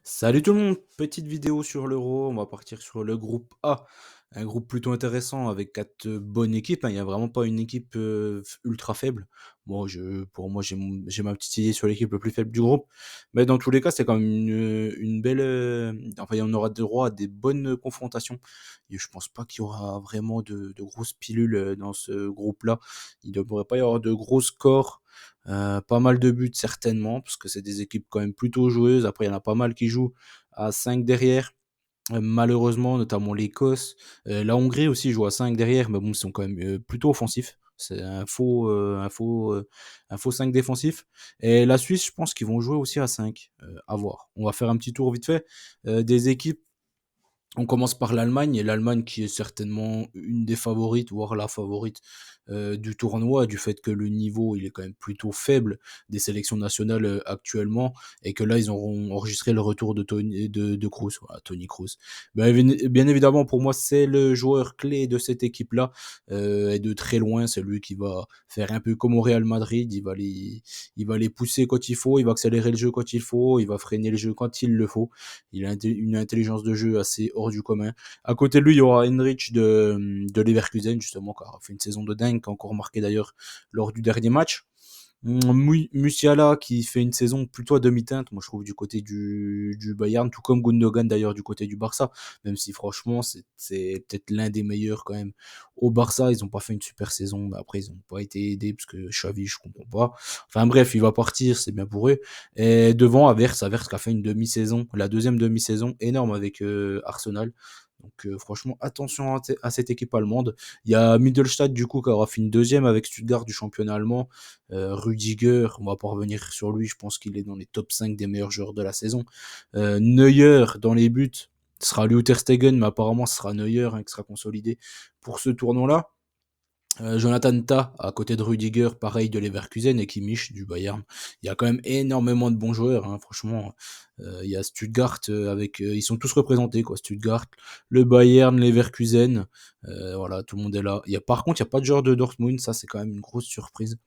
Salut tout le monde, petite vidéo sur l'Euro, on va partir sur le groupe A, un groupe plutôt intéressant avec 4 bonnes équipes, hein. Il y a vraiment pas une équipe, ultra faible. Bon, pour moi, j'ai ma petite idée sur l'équipe le plus faible du groupe, mais dans tous les cas, c'est quand même une belle, enfin, on aura droit à des bonnes confrontations et je pense pas qu'il y aura vraiment de grosses pilules, dans ce groupe-là. Il ne devrait pas y avoir de gros scores. Pas mal de buts certainement, parce que c'est des équipes quand même plutôt joueuses. Après, il y en a pas mal qui jouent à 5 derrière, malheureusement, notamment l'Écosse. La Hongrie aussi joue à 5 derrière, mais bon, ils sont quand même plutôt offensifs. C'est un faux 5 défensif. Et la Suisse, je pense qu'ils vont jouer aussi à 5. À voir. On va faire un petit tour vite fait des équipes. On commence par l'Allemagne, et l'Allemagne qui est certainement une des favorites, voire la favorite du tournoi, du fait que le niveau il est quand même plutôt faible des sélections nationales actuellement, et que là ils auront enregistré le retour de Kroos, voilà, Tony Kroos. Bien évidemment, pour moi, c'est le joueur clé de cette équipe-là, et de très loin, c'est lui qui va faire un peu comme au Real Madrid, il va les pousser quand il faut, il va accélérer le jeu quand il faut, il va freiner le jeu quand il le faut. Il a une intelligence de jeu assez hors du commun. À côté de lui, il y aura Henrich de Leverkusen, justement, qui a fait une saison de dingue, qui a encore marqué d'ailleurs lors du dernier match. Musiala qui fait une saison plutôt à demi-teinte, moi je trouve, du côté du Bayern, tout comme Gundogan d'ailleurs du côté du Barça, même si franchement c'est peut-être l'un des meilleurs quand même. Au Barça, ils n'ont pas fait une super saison, mais après ils n'ont pas été aidés parce que Xavi, je comprends pas. Enfin bref, il va partir, c'est bien pour eux. Et devant, Havertz qui a fait une demi-saison, la deuxième demi-saison énorme avec Arsenal. Donc franchement, attention à cette équipe allemande. Il y a Mittelstadt du coup qui aura fait une deuxième avec Stuttgart du championnat allemand. Rudiger, on va pas revenir sur lui, je pense qu'il est dans les top 5 des meilleurs joueurs de la saison. Neuer dans les buts, ce sera Luther Stegen, mais apparemment ce sera Neuer qui sera consolidé pour ce tournoi-là. Jonathan Tah à côté de Rudiger, pareil de Leverkusen, et Kimmich du Bayern. Il y a quand même énormément de bons joueurs, hein, franchement. Il y a Stuttgart ils sont tous représentés, quoi. Stuttgart, le Bayern, Leverkusen, voilà, tout le monde est là. Par contre, il n'y a pas de joueur de Dortmund, ça c'est quand même une grosse surprise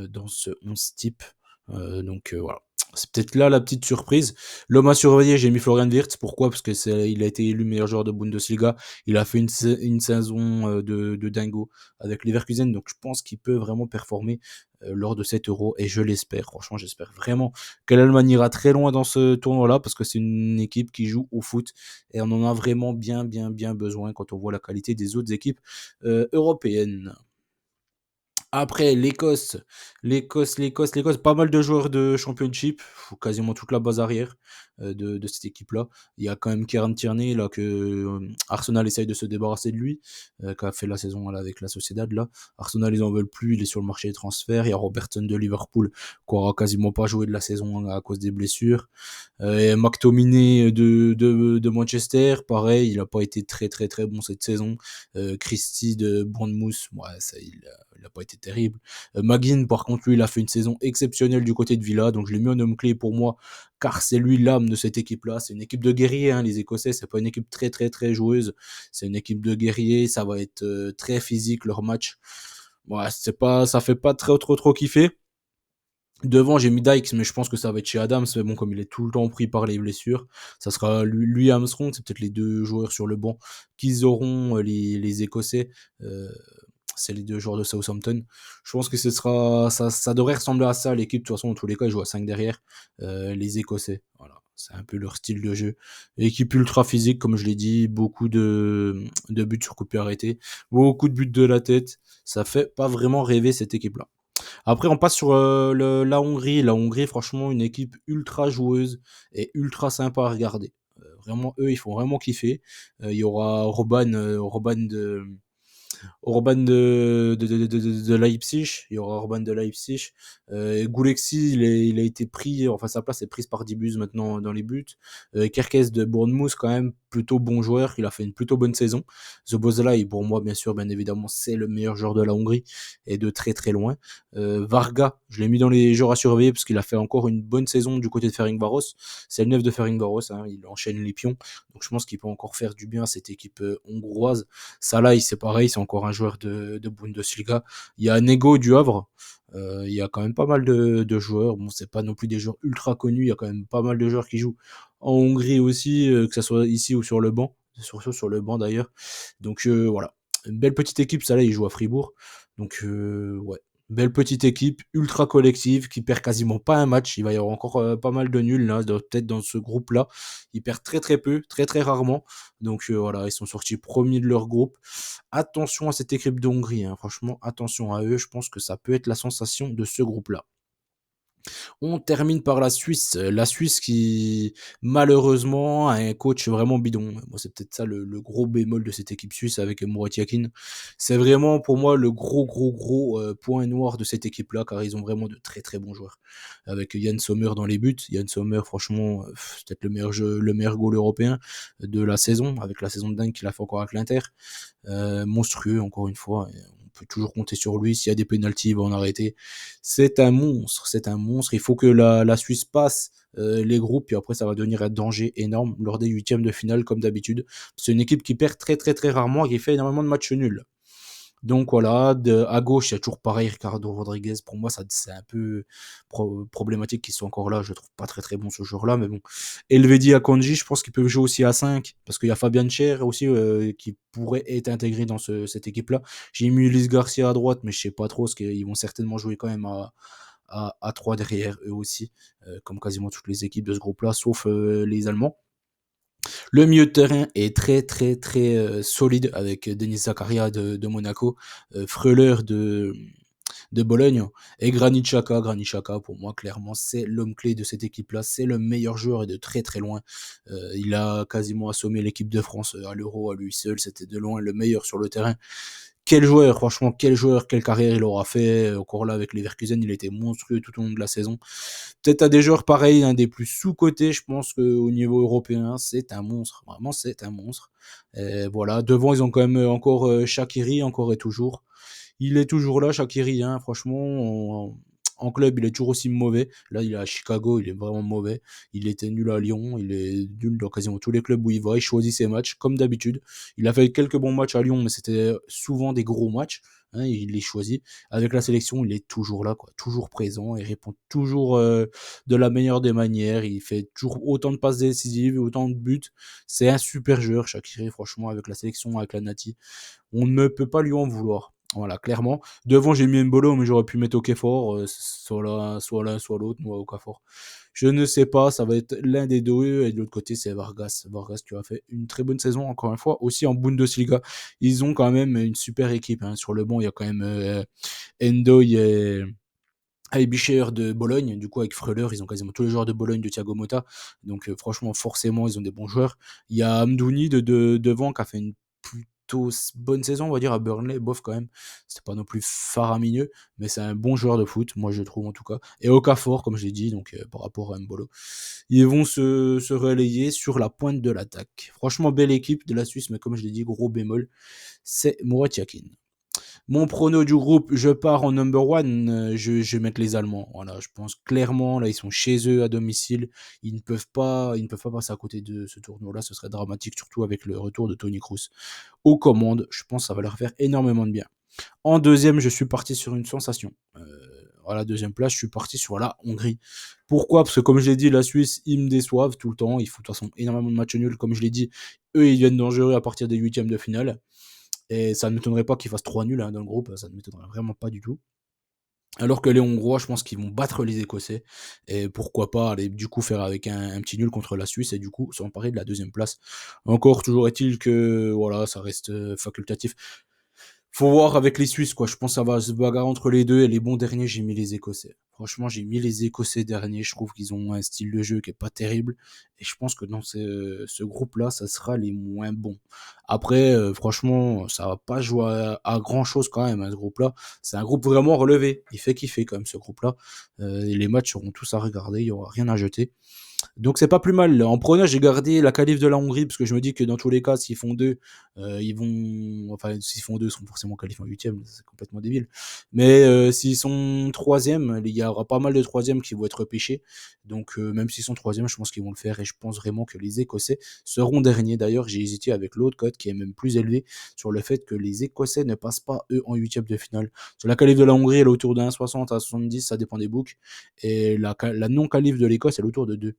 dans ce 11 type. Voilà. C'est peut-être là la petite surprise. L'homme à surveiller, j'ai mis Florian Wirtz. Pourquoi? Parce que il a été élu meilleur joueur de Bundesliga. Il a fait une saison de dingo avec Leverkusen. Donc je pense qu'il peut vraiment performer lors de cet Euro. Et je l'espère. Franchement, j'espère vraiment que l'Allemagne ira très loin dans ce tournoi-là. Parce que c'est une équipe qui joue au foot. Et on en a vraiment bien, bien, bien besoin quand on voit la qualité des autres équipes européennes. Après, l'Écosse, pas mal de joueurs de Championship, quasiment toute la base arrière de cette équipe-là. Il y a quand même Kieran Tierney là que Arsenal essaye de se débarrasser de lui, qui a fait la saison là, avec la Sociedad là. Arsenal ils en veulent plus, il est sur le marché des transferts. Il y a Robertson de Liverpool qui aura quasiment pas joué de la saison à cause des blessures. Et McTominay de Manchester, pareil, il a pas été très très très bon cette saison. Christie de Bournemouth, ouais, ça il a pas été terrible. Magin, par contre, lui, il a fait une saison exceptionnelle du côté de Villa, donc je l'ai mis en homme clé pour moi, car c'est lui l'âme de cette équipe-là. C'est une équipe de guerriers, hein, les Écossais, c'est pas une équipe très très très joueuse, c'est une équipe de guerriers, ça va être très physique leur match. Ouais, ça fait pas très trop kiffer. Devant, j'ai mis Dykes, mais je pense que ça va être chez Adams. Mais bon, comme il est tout le temps pris par les blessures, ça sera lui et Armstrong. C'est peut-être les deux joueurs sur le banc qu'ils auront, les Écossais. Euh, c'est les deux joueurs de Southampton. Je pense que ça devrait ressembler à ça. L'équipe, de toute façon, dans tous les cas, ils jouent à 5 derrière. Les Écossais, voilà. C'est un peu leur style de jeu. Équipe ultra physique, comme je l'ai dit, beaucoup de buts sur coup de pied arrêté, beaucoup de buts de la tête. Ça fait pas vraiment rêver cette équipe-là. Après, on passe sur la Hongrie. La Hongrie, franchement, une équipe ultra joueuse et ultra sympa à regarder. Vraiment, eux, ils font vraiment kiffer. Il y aura Orban de Leipzig, il y aura Orban de Leipzig. Gulexi, il a été pris, enfin sa place est prise par Dibuz maintenant dans les buts. Kerkez de Bournemouth, quand même, plutôt bon joueur, il a fait une plutôt bonne saison. Zobozlai, pour moi, bien sûr, bien évidemment, c'est le meilleur joueur de la Hongrie, et de très très loin. Varga, je l'ai mis dans les joueurs à surveiller, parce qu'il a fait encore une bonne saison du côté de Ferencvaros. C'est le neuf de Ferencvaros, hein, il enchaîne les pions, donc je pense qu'il peut encore faire du bien à cette équipe hongroise. Salah, c'est pareil, c'est encore un joueur de Bundesliga. Il y a Nego du Havre. Il y a quand même pas mal de joueurs. Bon, c'est pas non plus des joueurs ultra connus. Il y a quand même pas mal de joueurs qui jouent en Hongrie aussi, que ça soit ici ou sur le banc, surtout sur le banc d'ailleurs. Donc voilà, une belle petite équipe, ça là, ils jouent à Fribourg. Donc ouais, belle petite équipe, ultra collective, qui perd quasiment pas un match. Il va y avoir encore pas mal de nuls là, peut-être dans ce groupe-là. Ils perdent très très peu, très très rarement. Donc voilà, ils sont sortis premiers de leur groupe. Attention à cette équipe de Hongrie, hein. Franchement, attention à eux. Je pense que ça peut être la sensation de ce groupe-là. On termine par la Suisse. La Suisse qui, malheureusement, a un coach vraiment bidon. Moi, c'est peut-être ça le gros bémol de cette équipe suisse avec Murat Yakin. C'est vraiment pour moi le gros point noir de cette équipe-là, car ils ont vraiment de très très bons joueurs. Avec Yann Sommer dans les buts. Yann Sommer, franchement, c'est peut-être le meilleur goal européen de la saison, avec la saison de dingue qu'il a fait encore avec l'Inter. Monstrueux, encore une fois. On peut toujours compter sur lui. S'il y a des pénaltys, il va en arrêter. C'est un monstre, c'est un monstre. Il faut que la Suisse passe les groupes, puis après ça va devenir un danger énorme lors des huitièmes de finale, comme d'habitude. C'est une équipe qui perd très très très rarement et qui fait énormément de matchs nuls. Donc voilà, à gauche, il y a toujours pareil, Ricardo Rodriguez. Pour moi, ça, c'est un peu problématique qu'ils soient encore là. Je trouve pas très très bon ce joueur-là, mais bon. Elvedi Akanji, je pense qu'ils peuvent jouer aussi à 5 parce qu'il y a Fabian Cher aussi qui pourrait être intégré dans cette équipe-là. J'ai mis Ulysse Garcia à droite, mais je sais pas trop, parce qu'ils vont certainement jouer quand même à 3 derrière eux aussi, comme quasiment toutes les équipes de ce groupe-là, sauf les Allemands. Le milieu de terrain est très très très solide avec Denis Zakaria de Monaco, Freuler de Bologne et Granit Xhaka. Granit Xhaka, pour moi, clairement, c'est l'homme clé de cette équipe-là. C'est le meilleur joueur et de très très loin. Il a quasiment assommé l'équipe de France à l'Euro à lui seul. C'était de loin le meilleur sur le terrain. Quel joueur, franchement, quel joueur, quelle carrière il aura fait. Encore là, avec Leverkusen, il était monstrueux tout au long de la saison. Peut-être à des joueurs pareils, un des plus sous-cotés, je pense qu'au niveau européen, c'est un monstre. Vraiment, c'est un monstre. Et voilà, devant, ils ont quand même encore Shaqiri, encore et toujours. Il est toujours là, Shaqiri, hein, franchement. En club, il est toujours aussi mauvais. Là, il est à Chicago, il est vraiment mauvais. Il était nul à Lyon, il est nul dans quasiment tous les clubs où il va. Il choisit ses matchs, comme d'habitude. Il a fait quelques bons matchs à Lyon, mais c'était souvent des gros matchs. Hein, il les choisit. Avec la sélection, il est toujours là, quoi, toujours présent. Il répond toujours de la meilleure des manières. Il fait toujours autant de passes décisives, autant de buts. C'est un super joueur, Shaqiri, franchement, avec la sélection, avec la Nati. On ne peut pas lui en vouloir. Voilà, clairement. Devant, j'ai mis Mbolo, mais j'aurais pu mettre Okafor, soit l'un, soit l'autre, moi, Okafor. Je ne sais pas, ça va être l'un des deux, et de l'autre côté, c'est Vargas. Vargas qui a fait une très bonne saison, encore une fois, aussi en Bundesliga. Ils ont quand même une super équipe, hein. Sur le banc, il y a quand même Endoy et Aibischer de Bologne, du coup avec Freuler, ils ont quasiment tous les joueurs de Bologne de Thiago Motta, donc franchement forcément ils ont des bons joueurs. Il y a Amdouni devant qui a fait une plutôt bonne saison on va dire à Burnley, bof quand même, c'était pas non plus faramineux, mais c'est un bon joueur de foot, moi je trouve en tout cas. Et Okafor comme je l'ai dit, donc par rapport à Mbolo, ils vont se relayer sur la pointe de l'attaque. Franchement belle équipe de la Suisse, mais comme je l'ai dit, gros bémol, c'est Murat Yakin. Mon prono du groupe, je pars en number one, je vais mettre les Allemands. Voilà, je pense clairement, là, ils sont chez eux à domicile. Ils ne peuvent pas passer à côté de ce tournoi-là. Ce serait dramatique, surtout avec le retour de Tony Kroos aux commandes. Je pense que ça va leur faire énormément de bien. En deuxième, je suis parti sur une sensation. Voilà, deuxième place, je suis parti sur la Hongrie. Pourquoi? Parce que comme je l'ai dit, la Suisse, ils me déçoivent tout le temps. Ils font de toute façon énormément de matchs nuls. Comme je l'ai dit, eux, ils viennent dangereux à partir des huitièmes de finale. Et ça ne m'étonnerait pas qu'ils fassent 3 nuls hein, dans le groupe, ça ne m'étonnerait vraiment pas du tout. Alors que les Hongrois, je pense qu'ils vont battre les Écossais. Et pourquoi pas aller du coup faire avec un petit nul contre la Suisse et du coup s'emparer de la deuxième place. Encore, toujours est-il que voilà, ça reste facultatif. Faut voir avec les Suisses, quoi. Je pense que ça va se bagarrer entre les deux. Et les bons derniers, j'ai mis les Écossais. Franchement, j'ai mis les Écossais derniers. Je trouve qu'ils ont un style de jeu qui est pas terrible. Et je pense que dans ce groupe-là, ça sera les moins bons. Après, franchement, ça va pas jouer à grand-chose quand même, hein, ce groupe-là. C'est un groupe vraiment relevé. Il fait kiffer quand même, ce groupe-là. Et les matchs seront tous à regarder. Il y aura rien à jeter. Donc c'est pas plus mal. En prenant, j'ai gardé la qualif de la Hongrie parce que je me dis que dans tous les cas, s'ils font deux, ils vont. Enfin, s'ils font deux, ils seront forcément qualifiés en huitième. C'est complètement débile. Mais s'ils sont troisième, il y aura pas mal de troisièmes qui vont être repêchés. Donc même s'ils sont troisième, je pense qu'ils vont le faire et je pense vraiment que les Écossais seront derniers. D'ailleurs, j'ai hésité avec l'autre cote qui est même plus élevé sur le fait que les Écossais ne passent pas eux en huitième de finale. Sur la qualif de la Hongrie, elle est autour de 1,60 à 70, ça dépend des books. Et la non qualif de l'Écosse, elle est autour de 2.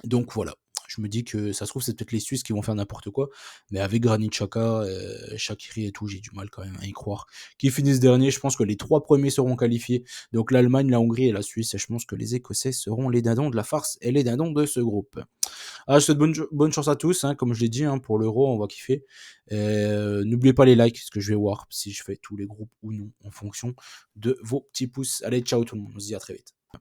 Donc voilà. Je me dis que ça se trouve, c'est peut-être les Suisses qui vont faire n'importe quoi, mais avec Granit Xhaka, Shaqiri et tout, j'ai du mal quand même à y croire. Qui finissent dernier, je pense que les 3 premiers seront qualifiés. Donc l'Allemagne, la Hongrie et la Suisse, et je pense que les Écossais seront les dindons de la farce et les dindons de ce groupe. Ah, je souhaite bonne chance à tous, hein, comme je l'ai dit, hein, pour l'Euro, on va kiffer. N'oubliez pas les likes, parce que je vais voir si je fais tous les groupes ou non, en fonction de vos petits pouces. Allez, ciao tout le monde, on se dit à très vite.